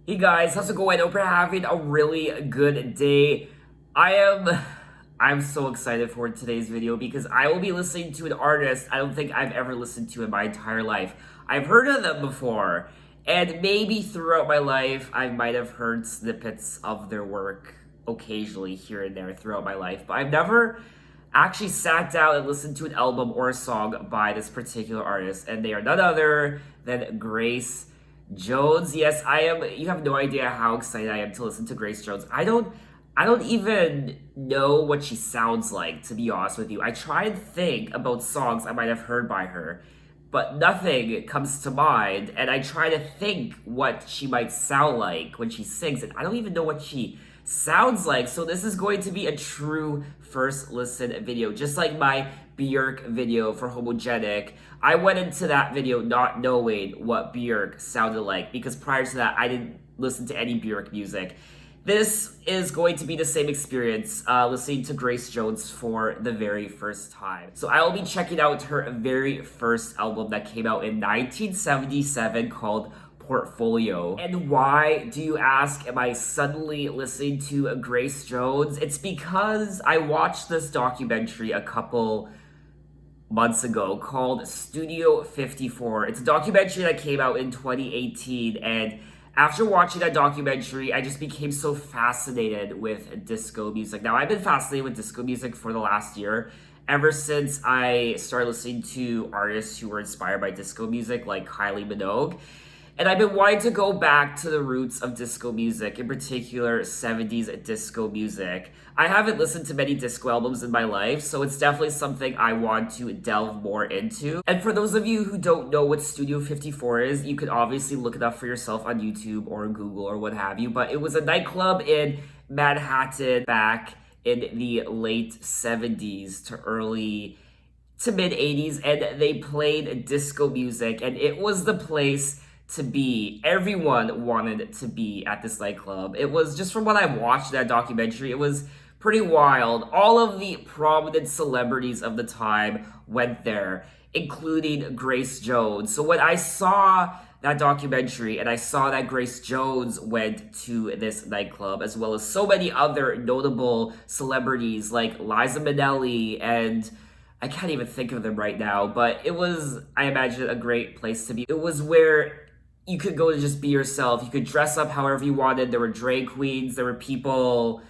Hey guys, how's it going? Hope you're having a really good day. I am I'm so excited for today's video because I will be listening to an artist I don't think I've ever listened to in my entire life. I've heard of them before, and maybe throughout my life I might have heard snippets of their work occasionally here and there throughout my life, but I've never actually sat down and listened to an album or a song by this particular artist, and they are none other than Grace Jones. Yes, I am. You have no idea how excited I am to listen to Grace Jones. I don't even know what she sounds like, to be honest with you. I try and think about songs I might have heard by her, but nothing comes to mind. And I try to think what she might sound like when she sings, and I don't even know what she sounds like. So this is going to be a true first listen video, just like my Björk video for Homogenic. I went into that video not knowing what Björk sounded like because prior to that, I didn't listen to any Björk music. This is going to be the same experience listening to Grace Jones for the very first time. So I will be checking out her very first album that came out in 1977 called Portfolio. And why, do you ask, am I suddenly listening to Grace Jones? It's because I watched this documentary a couple months ago called Studio 54. It's a documentary that came out in 2018, and after watching that documentary, I just became so fascinated with disco music. Now, I've been fascinated with disco music for the last year, ever since I started listening to artists who were inspired by disco music, like Kylie Minogue. And I've been wanting to go back to the roots of disco music, in particular 70s disco music. I haven't listened to many disco albums in my life, so it's definitely something I want to delve more into. And for those of you who don't know what Studio 54 is, you could obviously look it up for yourself on YouTube or Google or what have you, but it was a nightclub in Manhattan back in the late 70s to mid 80s, and they played disco music, and it was the place to be. Everyone wanted to be at this nightclub. It was, just from what I watched that documentary, it was pretty wild. All of the prominent celebrities of the time went there, including Grace Jones. So when I saw that documentary and I saw that Grace Jones went to this nightclub, as well as so many other notable celebrities like Liza Minnelli, and I can't even think of them right now, but it was, I imagine, a great place to be. It was where you could go to just be yourself. You could dress up however you wanted. There were drag queens. There were people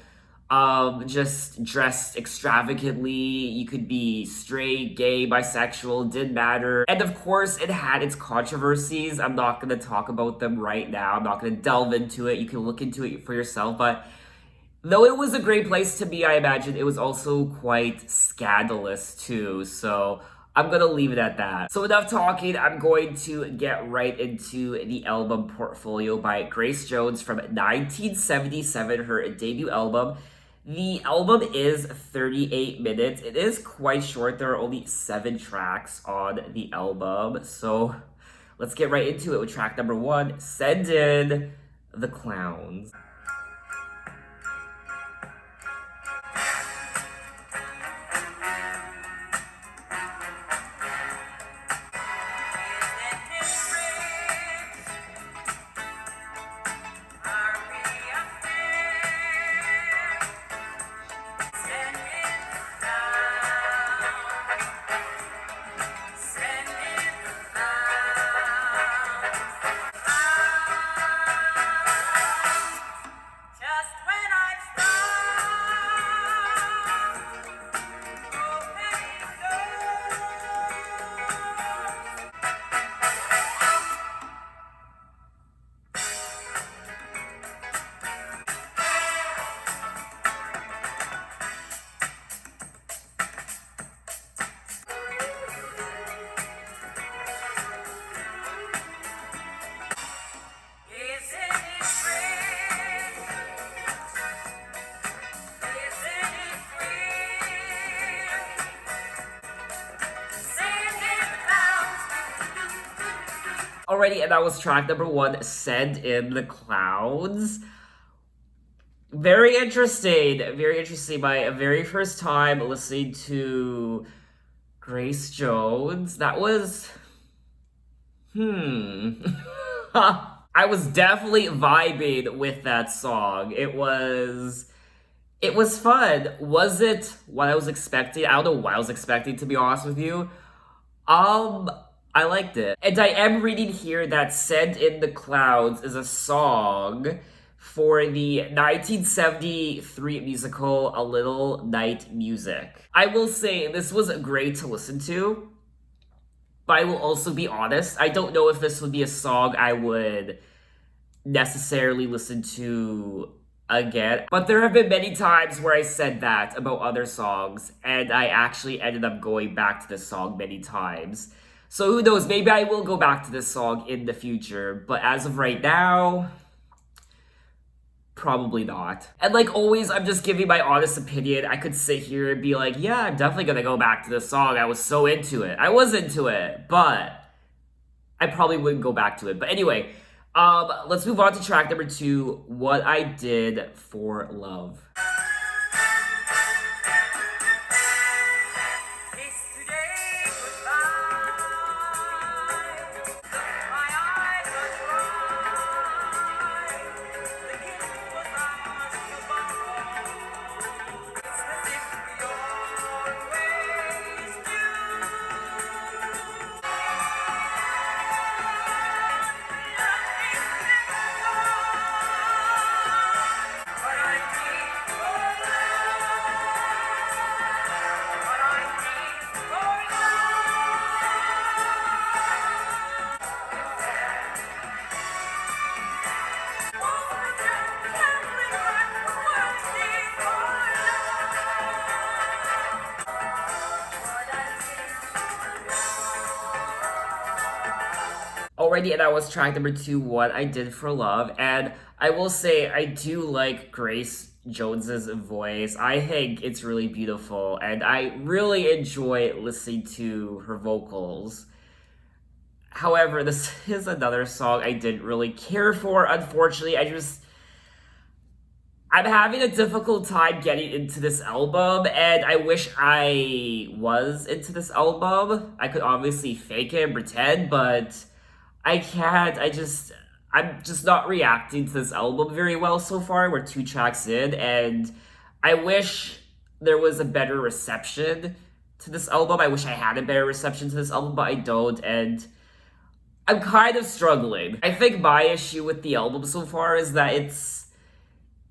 just dressed extravagantly. You could be straight, gay, bisexual, didn't matter. And of course, it had its controversies. I'm not going to talk about them right now. I'm not going to delve into it. You can look into it for yourself. But though it was a great place to be, I imagine it was also quite scandalous too. So I'm gonna leave it at that. So enough talking, I'm going to get right into the album Portfolio by Grace Jones from 1977, her debut album. The album is 38 minutes. It is quite short. There are only 7 tracks on the album. So let's get right into it with track number 1, Send In the Clowns. Alrighty, and that was track number 1, Send In the Clowns. Very interesting. Very interesting. My very first time listening to Grace Jones. That was I was definitely vibing with that song. It was fun. Was it what I was expecting? I don't know what I was expecting, to be honest with you. Um, I liked it. And I am reading here that Send in the Clouds is a song for the 1973 musical A Little Night Music. I will say this was great to listen to, but I will also be honest, I don't know if this would be a song I would necessarily listen to again. But there have been many times where I said that about other songs, and I actually ended up going back to this song many times. So who knows, maybe I will go back to this song in the future, but as of right now, probably not. And like always, I'm just giving my honest opinion. I could sit here and be like, yeah, I'm definitely gonna go back to this song. I was so into it. I was into it, but I probably wouldn't go back to it. But anyway, let's move on to track number 2, What I Did for Love. Already, and that was track number 2, What I Did for Love. And I will say, I do like Grace Jones's voice. I think it's really beautiful, and I really enjoy listening to her vocals. However, this is another song I didn't really care for, unfortunately. I'm having a difficult time getting into this album, and I wish I was into this album. I could obviously fake it and pretend, but I can't. I'm just not reacting to this album very well so far. We're 2 tracks in, and I wish there was a better reception to this album. I wish I had a better reception to this album, but I don't, and I'm kind of struggling. I think my issue with the album so far is that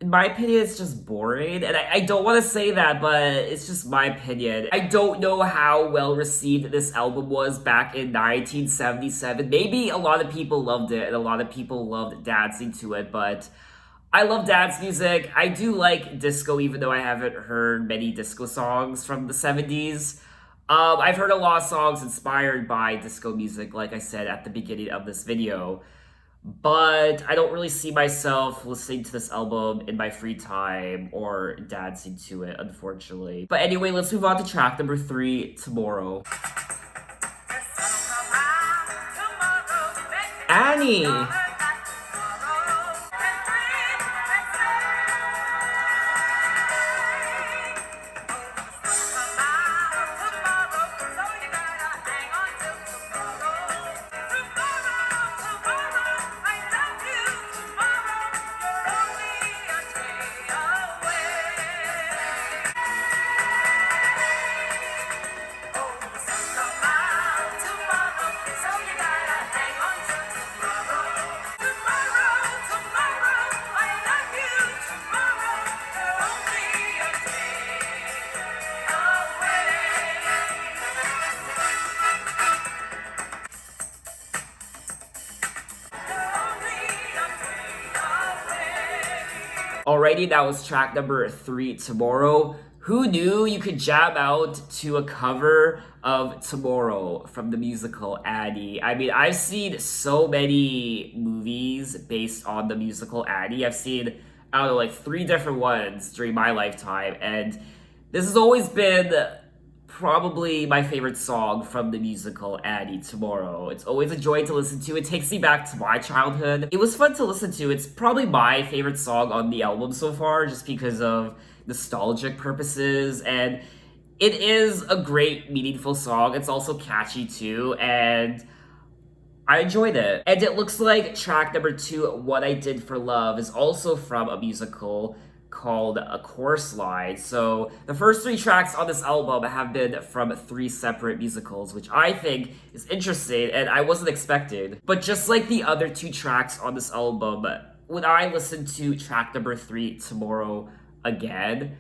in my opinion, it's just boring. And I don't want to say that, but it's just my opinion. I don't know how well received this album was back in 1977. Maybe a lot of people loved it and a lot of people loved dancing to it, but I love dance music. I do like disco, even though I haven't heard many disco songs from the 70s. I've heard a lot of songs inspired by disco music, like I said at the beginning of this video. But I don't really see myself listening to this album in my free time or dancing to it, unfortunately. But anyway, let's move on to track number 3, Tomorrow. Annie! Alrighty, that was track number 3, Tomorrow. Who knew you could jam out to a cover of Tomorrow from the musical Annie? I mean, I've seen so many movies based on the musical Annie. I've seen, I don't know, like 3 different ones during my lifetime, and this has always been probably my favorite song from the musical Annie, Tomorrow. It's always a joy to listen to. It takes me back to my childhood. It was fun to listen to. It's probably my favorite song on the album so far, just because of nostalgic purposes, and it is a great, meaningful song. It's also catchy too, and I enjoyed it. And it looks like track number 2, What I Did for Love, is also from a musical called A Chorus Line. So the first 3 tracks on this album have been from 3 separate musicals, which I think is interesting and I wasn't expecting. But just like the other 2 tracks on this album, when I listen to track number 3 tomorrow again,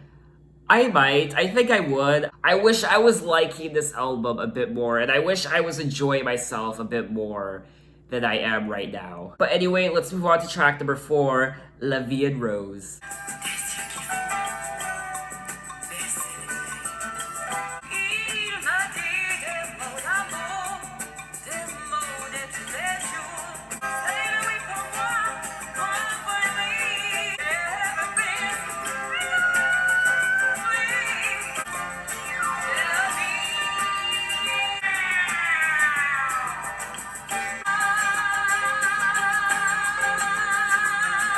I might. I think I would. I wish I was liking this album a bit more, and I wish I was enjoying myself a bit more than I am right now. But anyway, let's move on to track number 4, La Vie en Rose.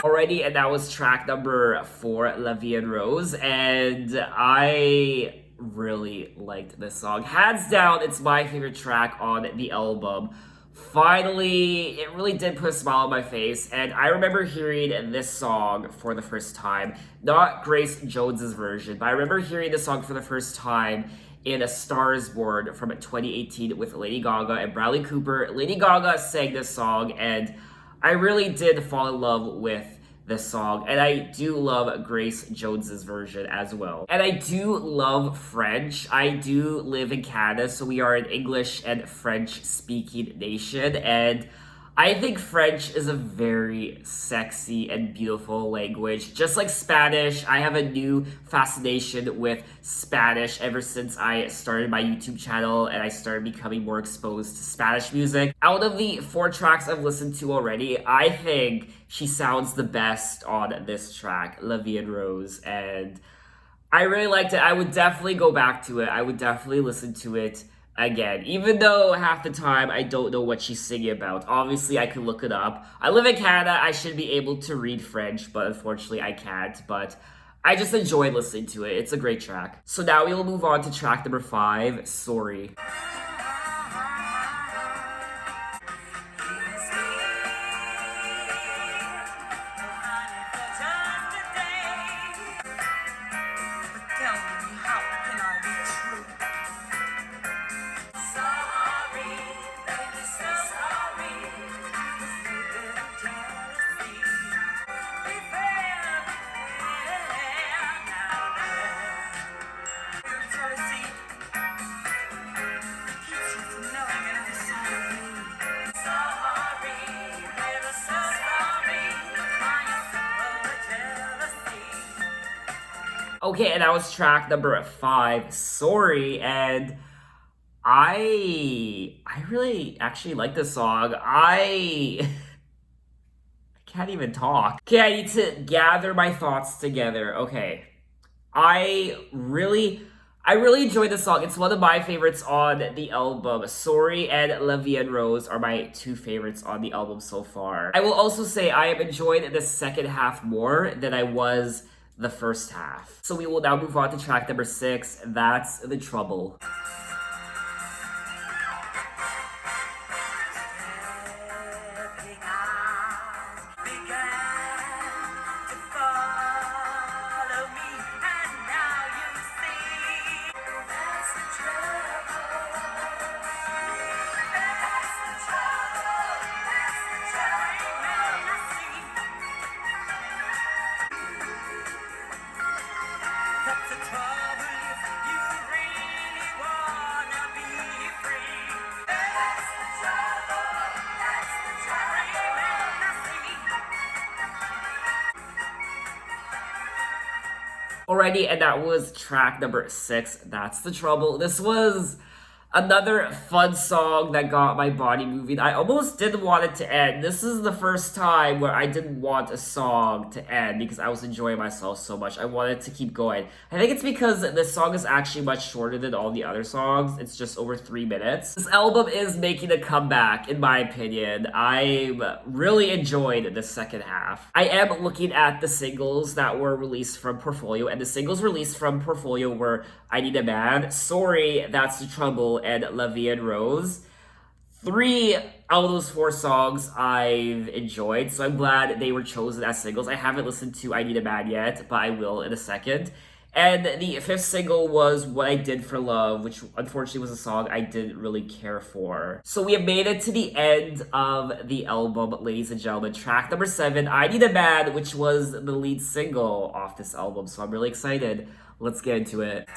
Already, and that was track number 4, La Vie en Rose, and I really liked this song. Hands down, it's my favorite track on the album. Finally, it really did put a smile on my face, and I remember hearing this song for the first time, not Grace Jones's version, but I remember hearing this song for the first time in A Star Is Born from 2018 with Lady Gaga and Bradley Cooper. Lady Gaga sang this song, and I really did fall in love with this song, and I do love Grace Jones's version as well. And I do love French. I do live in Canada, so we are an English and French speaking nation, and I think French is a very sexy and beautiful language. Just like Spanish, I have a new fascination with Spanish ever since I started my YouTube channel and I started becoming more exposed to Spanish music. Out of the 4 tracks I've listened to already, I think she sounds the best on this track, La Vie en Rose, and I really liked it. I would definitely go back to it. I would definitely listen to it again, even though half the time I don't know what she's singing about. Obviously, I could look it up. I live in Canada. I should be able to read French, but unfortunately I can't. But I just enjoy listening to it. It's a great track. So now we will move on to track number 5, Sorry. Okay, and that was track number 5, Sorry, and I really actually like this song. I can't even talk. Okay, I need to gather my thoughts together. Okay. I really enjoyed this song. It's one of my favorites on the album. Sorry and La Vie en Rose are my 2 favorites on the album so far. I will also say I have enjoyed the second half more than I was the first half. So we will now move on to track number 6, That's the Trouble. Alrighty, and that was track number 6, That's the Trouble. This was another fun song that got my body moving. I almost didn't want it to end. This is the first time where I didn't want a song to end because I was enjoying myself so much. I wanted to keep going. I think it's because this song is actually much shorter than all the other songs. It's just over 3 minutes. This album is making a comeback, in my opinion. I'm really enjoyed the second half. I am looking at the singles that were released from Portfolio, and the singles released from Portfolio were I Need a Man, Sorry, That's the Trouble, and La Vie en Rose. 3 out of those 4 songs I've enjoyed, so I'm glad they were chosen as singles. I haven't listened to I Need a Man yet, but I will in a second. And the 5th single was What I Did for Love, which unfortunately was a song I didn't really care for. So we have made it to the end of the album, ladies and gentlemen. Track number 7, I Need a Man, which was the lead single off this album. So I'm really excited. Let's get into it.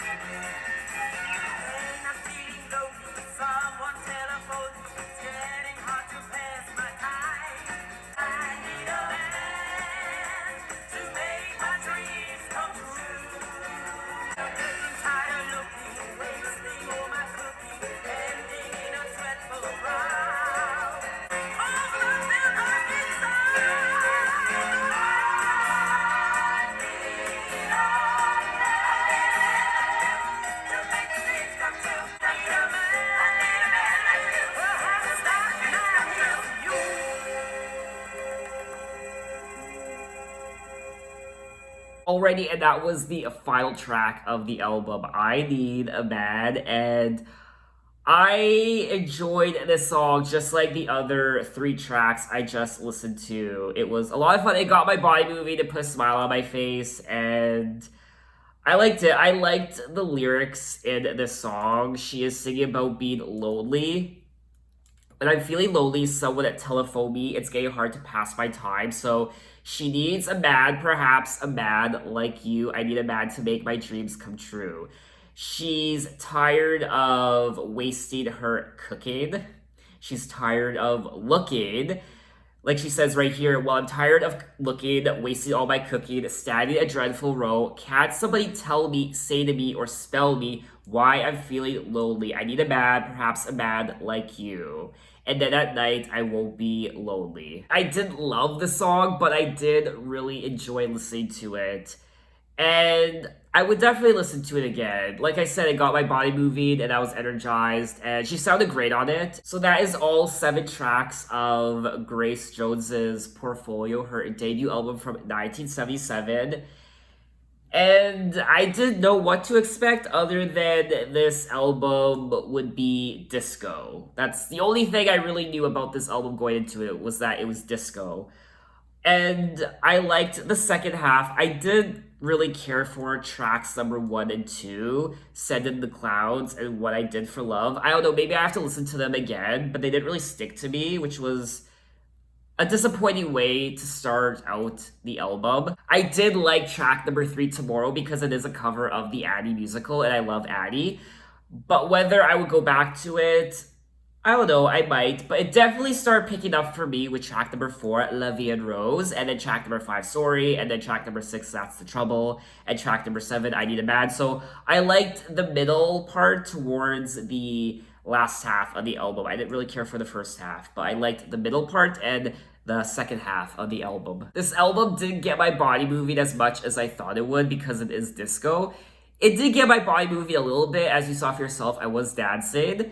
Alrighty, and that was the final track of the album, I Need a Man, and I enjoyed this song just like the other 3 tracks I just listened to. It was a lot of fun. It got my body moving, it put a smile on my face, and I liked it. I liked the lyrics in this song. She is singing about being lonely. And I'm feeling lonely, someone that telephone me. It's getting hard to pass my time. So she needs a man, perhaps a man like you. I need a man to make my dreams come true. She's tired of wasting her cooking. She's tired of looking. Like she says right here, well, I'm tired of looking, wasting all my cooking, standing a dreadful row. Can't somebody tell me, say to me, or spell me why I'm feeling lonely? I need a man, perhaps a man like you. And then at night, I won't be lonely. I didn't love the song, but I did really enjoy listening to it. And I would definitely listen to it again. Like I said, it got my body moving and I was energized and she sounded great on it. So that is all 7 tracks of Grace Jones's Portfolio, her debut album from 1977. And I didn't know what to expect other than this album would be disco. That's the only thing I really knew about this album going into it, was that it was disco. And I liked the second half. I did really care for tracks number 1 and 2, Send in the Clouds and What I Did for Love. I don't know, maybe I have to listen to them again, but they didn't really stick to me, which was a disappointing way to start out the album. I did like track number 3, Tomorrow, because it is a cover of the Annie musical, and I love Annie. But whether I would go back to it, I don't know, I might, but it definitely started picking up for me with track number 4, La Vie en Rose, and then track number 5, Sorry, and then track number 6, That's the Trouble, and track number 7, I Need a Man. So I liked the middle part towards the last half of the album. I didn't really care for the first half, but I liked the middle part and the second half of the album. This album didn't get my body moving as much as I thought it would because it is disco. It did get my body moving a little bit, as you saw for yourself. I was dancing.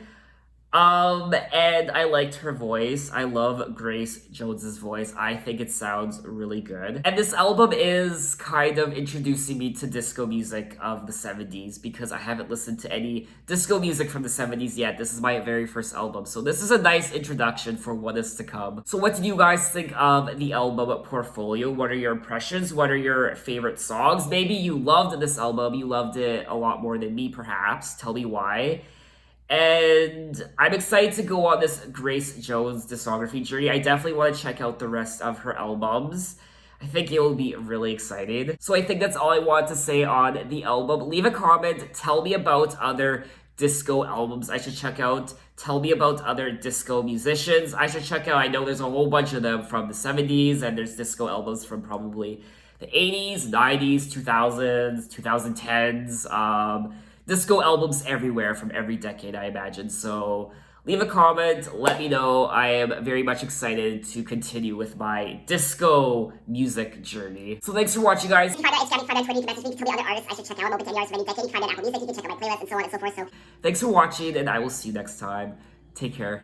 And I liked her voice. I love Grace Jones's voice. I think it sounds really good. And this album is kind of introducing me to disco music of the 70s because I haven't listened to any disco music from the 70s yet. This is my very first album. So this is a nice introduction for what is to come. So what did you guys think of the album Portfolio? What are your impressions? What are your favorite songs? Maybe you loved this album. You loved it a lot more than me, perhaps. Tell me why. And I'm excited to go on this Grace Jones discography journey. I definitely want to check out the rest of her albums. I think it will be really exciting. So I think that's all I want to say on the album. Leave a comment. Tell me about other disco albums I should check out. Tell me about other disco musicians I should check out. I know there's a whole bunch of them from the 70s, and there's disco albums from probably the 80s, 90s, 2000s, 2010s. Disco albums everywhere from every decade, I imagine. So leave a comment, let me know. I am very much excited to continue with my disco music journey. So thanks for watching, guys. You can find out Instagram, you can find out on Twitter, you can message me, you can tell me other artists I should check out. I'm open to any artists of any decade. You can find it on Apple Music, you can check out my playlist and so on and so forth. So Thanks for watching, and I will see you next time. Take care.